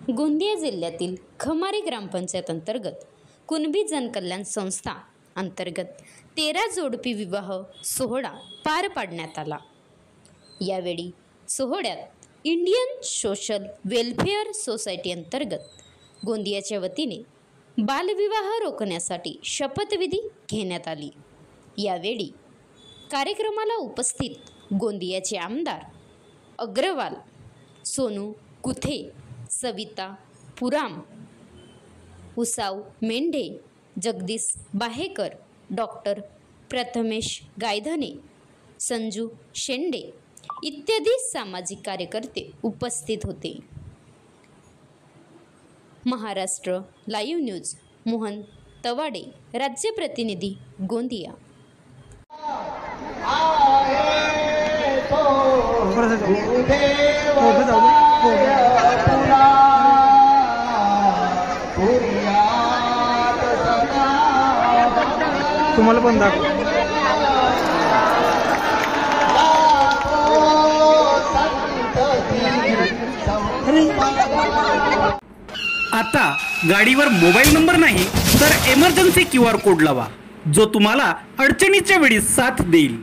गोंदिया जिल्ह्यातील खमारी ग्रामपंचायत अंतर्गत कुणबी जनकल्याण संस्था अंतर्गत 13 जोडपी विवाह सोहळा पार पाडण्यात आला। यावेळी सोहळ्यात इंडियन सोशल वेलफेअर सोसायटी अंतर्गत गोंदियाच्या वतीने बालविवाह रोखण्यासाठी शपथविधी घेण्यात आली। यावेळी कार्यक्रमाला उपस्थित गोंदियाचे आमदार अग्रवाल, सोनू कुथे, सविता पुराम, उसाव मेंढे, जगदीश बाहेकर, डॉक्टर प्रथमेश गायधने, संजू शेंडे इत्यादी सामाजिक कार्यकर्ते उपस्थित होते। महाराष्ट्र लाईव्ह न्यूज मोहन तवाडे, राज्य प्रतिनिधी गोंदिया। तुम्हाला पण दाखव। आता गाडीवर मोबाईल नंबर नाही तर इमर्जन्सी QR कोड लावा, जो तुम्हाला अडचणीच्या वेळी साथ देईल।